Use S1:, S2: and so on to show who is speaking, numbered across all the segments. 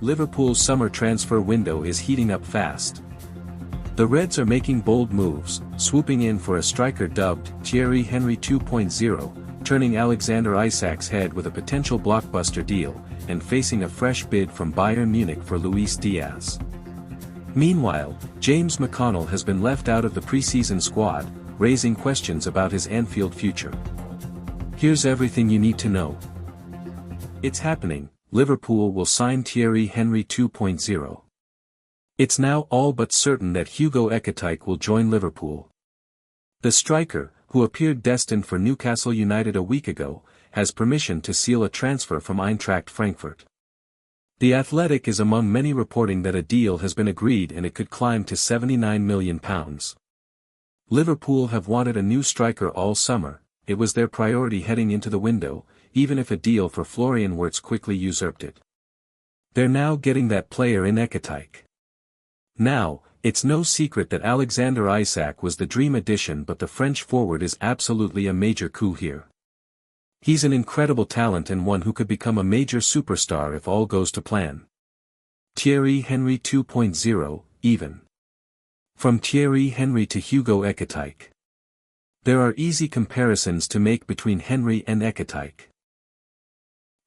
S1: Liverpool's summer transfer window is heating up fast. The Reds are making bold moves, swooping in for a striker dubbed Thierry Henry 2.0, turning Alexander Isak's head with a potential blockbuster deal, and facing a fresh bid from Bayern Munich for Luis Diaz. Meanwhile, James Mcconnell has been left out of the preseason squad, raising questions about his Anfield future. Here's everything you need to know. It's happening, Liverpool will sign Thierry Henry 2.0. It's now all but certain that Hugo Ekitike will join Liverpool. The striker, who appeared destined for Newcastle United a week ago, has permission to seal a transfer from Eintracht Frankfurt. The Athletic is among many reporting that a deal has been agreed and it could climb to £79 million. Liverpool have wanted a new striker all summer. It was their priority heading into the window, even if a deal for Florian Wirtz quickly usurped it. They're now getting that player in Ekitike. Now, it's no secret that Alexander Isak was the dream addition, but the French forward is absolutely a major coup here. He's an incredible talent and one who could become a major superstar if all goes to plan. Thierry Henry 2.0, even. From Thierry Henry to Hugo Ekitike. There are easy comparisons to make between Henry and Ekitike.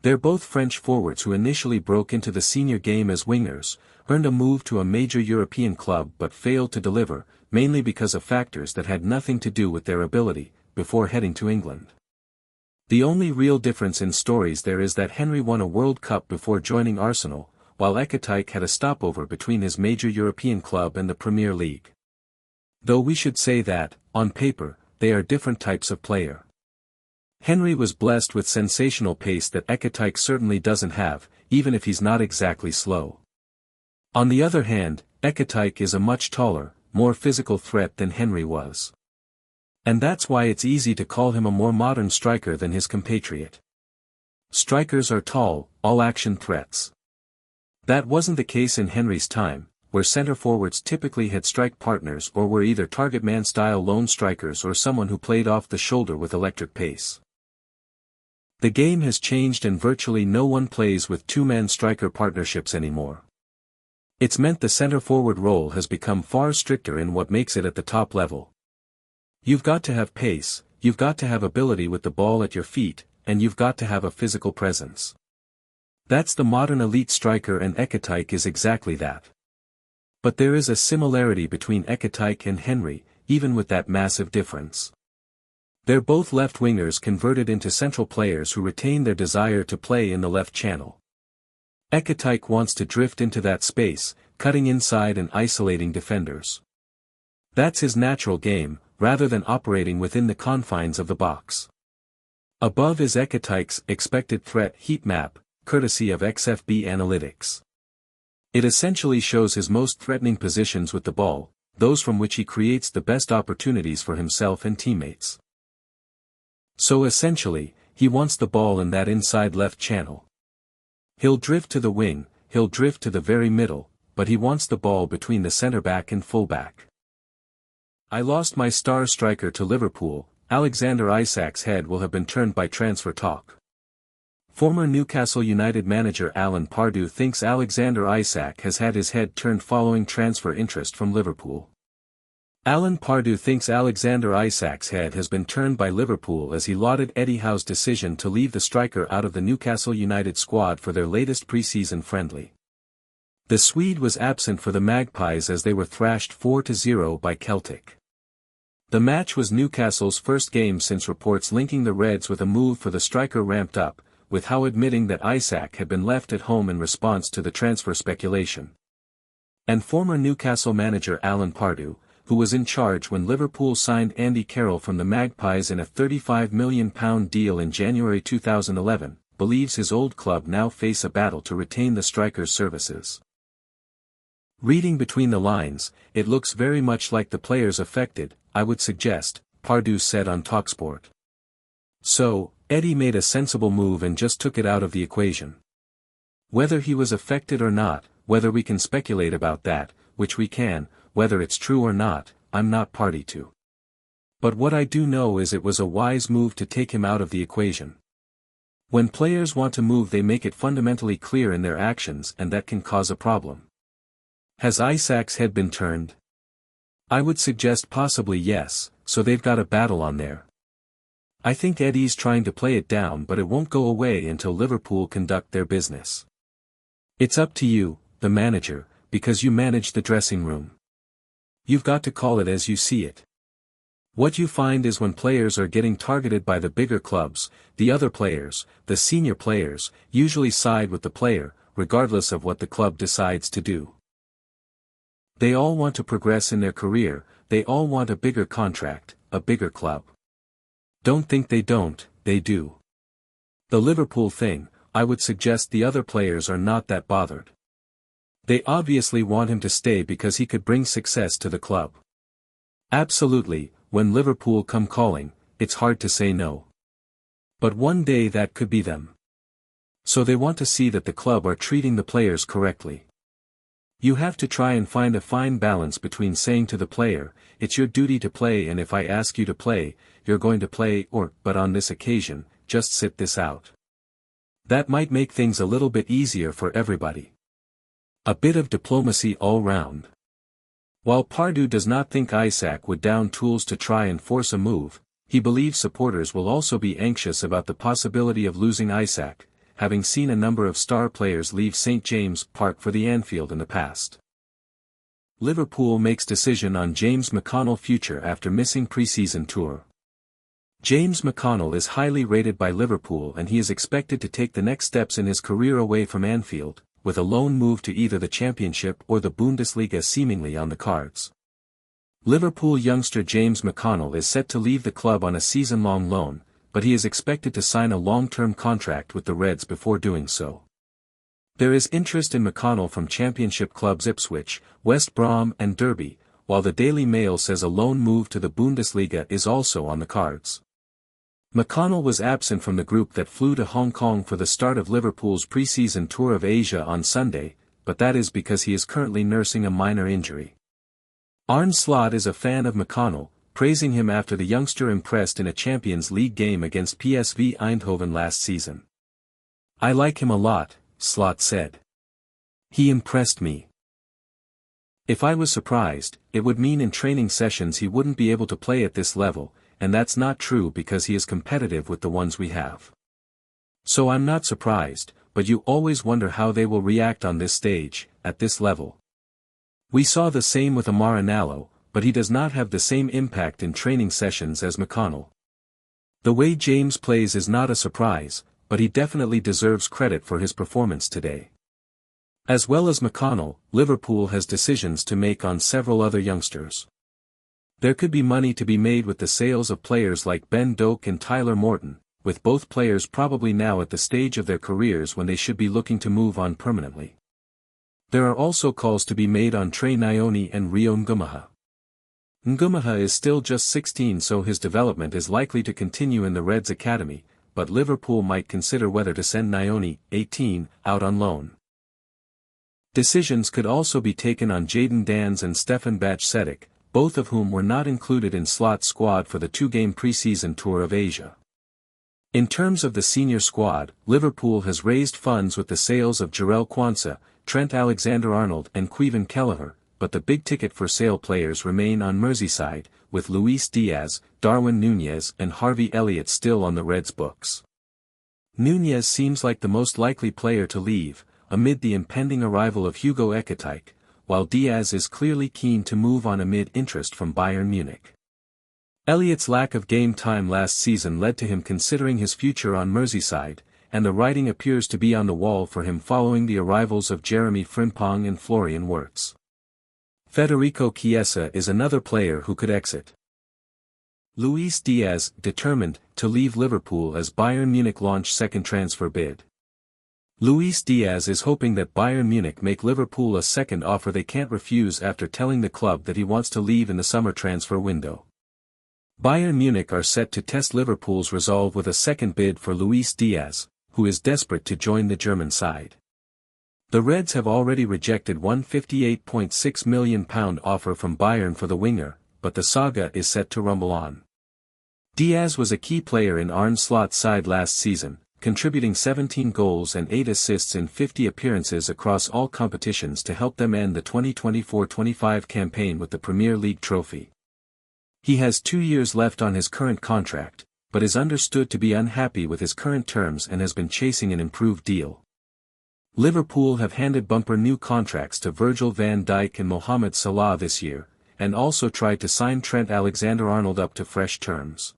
S1: They're both French forwards who initially broke into the senior game as wingers, earned a move to a major European club but failed to deliver, mainly because of factors that had nothing to do with their ability, before heading to England. The only real difference in stories there is that Henry won a World Cup before joining Arsenal, while Ekitike had a stopover between his major European club and the Premier League. Though we should say that, on paper, they are different types of player. Henry was blessed with sensational pace that Ekitike certainly doesn't have, even if he's not exactly slow. On the other hand, Ekitike is a much taller, more physical threat than Henry was. And that's why it's easy to call him a more modern striker than his compatriot. Strikers are tall, all-action threats. That wasn't the case in Henry's time, where centre forwards typically had strike partners or were either target man-style lone strikers or someone who played off the shoulder with electric pace. The game has changed and virtually no one plays with two-man striker partnerships anymore. It's meant the centre-forward role has become far stricter in what makes it at the top level. You've got to have pace, you've got to have ability with the ball at your feet, and you've got to have a physical presence. That's the modern elite striker, and Ekitike is exactly that. But there is a similarity between Ekitike and Henry, even with that massive difference. They're both left wingers converted into central players who retain their desire to play in the left channel. Ekitike wants to drift into that space, cutting inside and isolating defenders. That's his natural game, rather than operating within the confines of the box. Above is Ekitike's expected threat heat map, courtesy of XFB Analytics. It essentially shows his most threatening positions with the ball, those from which he creates the best opportunities for himself and teammates. So essentially, he wants the ball in that inside left channel. He'll drift to the wing, he'll drift to the very middle, but he wants the ball between the centre-back and full-back. I lost my star striker to Liverpool. Alexander Isak's head will have been turned by transfer talk. Former Newcastle United manager Alan Pardew thinks Alexander Isak has had his head turned following transfer interest from Liverpool. Alan Pardew thinks Alexander Isak's head has been turned by Liverpool as he lauded Eddie Howe's decision to leave the striker out of the Newcastle United squad for their latest pre-season friendly. The Swede was absent for the Magpies as they were thrashed 4-0 by Celtic. The match was Newcastle's first game since reports linking the Reds with a move for the striker ramped up, with Howe admitting that Isak had been left at home in response to the transfer speculation. And former Newcastle manager Alan Pardew, who was in charge when Liverpool signed Andy Carroll from the Magpies in a £35 million deal in January 2011, believes his old club now face a battle to retain the striker's services. Reading between the lines, it looks very much like the players affected, I would suggest, Pardew said on TalkSport. So, Eddie made a sensible move and just took it out of the equation. Whether he was affected or not, whether we can speculate about that, which we can, whether it's true or not, I'm not party to. But what I do know is it was a wise move to take him out of the equation. When players want to move they make it fundamentally clear in their actions and that can cause a problem. Has Isak's head been turned? I would suggest possibly yes, so they've got a battle on there. I think Eddie's trying to play it down but it won't go away until Liverpool conduct their business. It's up to you, the manager, because you manage the dressing room. You've got to call it as you see it. What you find is when players are getting targeted by the bigger clubs, the other players, the senior players, usually side with the player, regardless of what the club decides to do. They all want to progress in their career, they all want a bigger contract, a bigger club. Don't think they don't, they do. The Liverpool thing, I would suggest the other players are not that bothered. They obviously want him to stay because he could bring success to the club. Absolutely, when Liverpool come calling, it's hard to say no. But one day that could be them. So they want to see that the club are treating the players correctly. You have to try and find a fine balance between saying to the player, it's your duty to play and if I ask you to play, you're going to play but on this occasion, just sit this out. That might make things a little bit easier for everybody. A bit of diplomacy all round. While Pardew does not think Isak would down tools to try and force a move, he believes supporters will also be anxious about the possibility of losing Isak, having seen a number of star players leave St James' Park for the Anfield in the past. Liverpool makes decision on James Mcconnell future after missing pre-season tour. James Mcconnell is highly rated by Liverpool and he is expected to take the next steps in his career away from Anfield, with a loan move to either the Championship or the Bundesliga seemingly on the cards. Liverpool youngster James Mcconnell is set to leave the club on a season-long loan, but he is expected to sign a long-term contract with the Reds before doing so. There is interest in Mcconnell from Championship clubs Ipswich, West Brom and Derby, while the Daily Mail says a loan move to the Bundesliga is also on the cards. Mcconnell was absent from the group that flew to Hong Kong for the start of Liverpool's pre-season tour of Asia on Sunday, but that is because he is currently nursing a minor injury. Arne Slot is a fan of Mcconnell, praising him after the youngster impressed in a Champions League game against PSV Eindhoven last season. I like him a lot, Slot said. He impressed me. If I was surprised, it would mean in training sessions he wouldn't be able to play at this level, and that's not true because he is competitive with the ones we have. So I'm not surprised, but you always wonder how they will react on this stage, at this level. We saw the same with Amara Nallo, but he does not have the same impact in training sessions as Mcconnell. The way James plays is not a surprise, but he definitely deserves credit for his performance today. As well as Mcconnell, Liverpool has decisions to make on several other youngsters. There could be money to be made with the sales of players like Ben Doak and Tyler Morton, with both players probably now at the stage of their careers when they should be looking to move on permanently. There are also calls to be made on Trey Nyoni and Rio Ngumaha. Ngumaha is still just 16 so his development is likely to continue in the Reds academy, but Liverpool might consider whether to send Nyoni, 18, out on loan. Decisions could also be taken on Jadon Dans and Stefan Bajcetic, both of whom were not included in Slot's squad for the two-game pre-season tour of Asia. In terms of the senior squad, Liverpool has raised funds with the sales of Jarell Quansah, Trent Alexander-Arnold and Queven Kelleher, but the big-ticket for sale players remain on Merseyside, with Luis Diaz, Darwin Núñez and Harvey Elliott still on the Reds' books. Núñez seems like the most likely player to leave, amid the impending arrival of Hugo Ekitike, while Diaz is clearly keen to move on amid interest from Bayern Munich. Elliott's lack of game time last season led to him considering his future on Merseyside, and the writing appears to be on the wall for him following the arrivals of Jeremy Frimpong and Florian Wirtz. Federico Chiesa is another player who could exit. Luis Diaz, determined to leave Liverpool as Bayern Munich launch second transfer bid. Luis Diaz is hoping that Bayern Munich make Liverpool a second offer they can't refuse after telling the club that he wants to leave in the summer transfer window. Bayern Munich are set to test Liverpool's resolve with a second bid for Luis Diaz, who is desperate to join the German side. The Reds have already rejected £158.6 million offer from Bayern for the winger, but the saga is set to rumble on. Diaz was a key player in Arne Slot's side last season, contributing 17 goals and 8 assists in 50 appearances across all competitions to help them end the 2024-25 campaign with the Premier League trophy. He has 2 years left on his current contract, but is understood to be unhappy with his current terms and has been chasing an improved deal. Liverpool have handed bumper new contracts to Virgil van Dijk and Mohamed Salah this year, and also tried to sign Trent Alexander-Arnold up to fresh terms.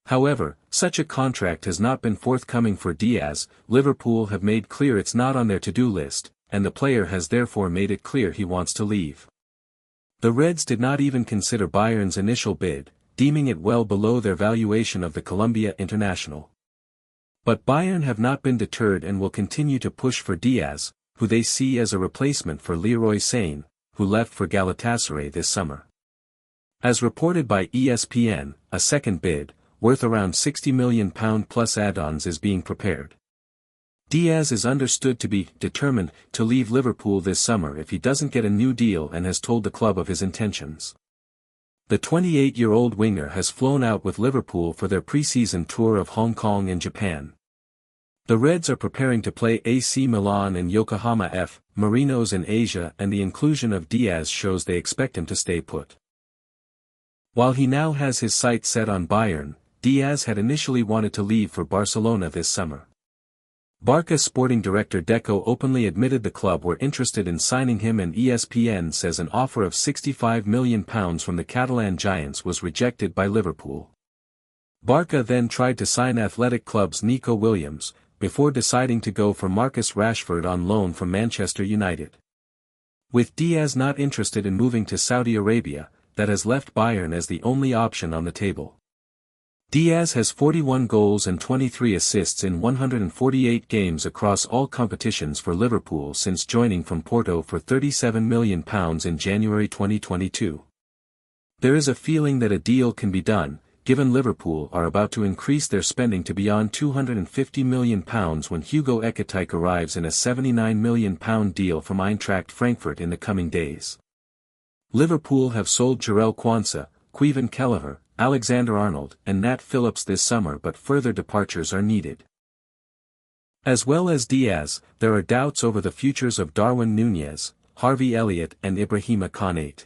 S1: However, such a contract has not been forthcoming for Diaz. Liverpool have made clear it's not on their to-do list, and the player has therefore made it clear he wants to leave. The Reds did not even consider Bayern's initial bid, deeming it well below their valuation of the Colombia international. But Bayern have not been deterred and will continue to push for Diaz, who they see as a replacement for Leroy Sane, who left for Galatasaray this summer. As reported by ESPN, a second bid, worth around £60 million plus add-ons is being prepared. Diaz is understood to be determined to leave Liverpool this summer if he doesn't get a new deal and has told the club of his intentions. The 28-year-old winger has flown out with Liverpool for their pre-season tour of Hong Kong and Japan. The Reds are preparing to play AC Milan and Yokohama F. Marinos in Asia, and the inclusion of Diaz shows they expect him to stay put. While he now has his sights set on Bayern, Diaz had initially wanted to leave for Barcelona this summer. Barca sporting director Deco openly admitted the club were interested in signing him, and ESPN says an offer of £65 million from the Catalan giants was rejected by Liverpool. Barca then tried to sign Athletic Club's Nico Williams, before deciding to go for Marcus Rashford on loan from Manchester United. With Diaz not interested in moving to Saudi Arabia, that has left Bayern as the only option on the table. Diaz has 41 goals and 23 assists in 148 games across all competitions for Liverpool since joining from Porto for £37 million in January 2022. There is a feeling that a deal can be done, given Liverpool are about to increase their spending to beyond £250 million when Hugo Ekitike arrives in a £79 million deal from Eintracht Frankfurt in the coming days. Liverpool have sold Jarell Quansah, Kevin Kelleher, Alexander-Arnold and Nat Phillips this summer, but further departures are needed. As well as Diaz, there are doubts over the futures of Darwin Núñez, Harvey Elliott and Ibrahima Konate.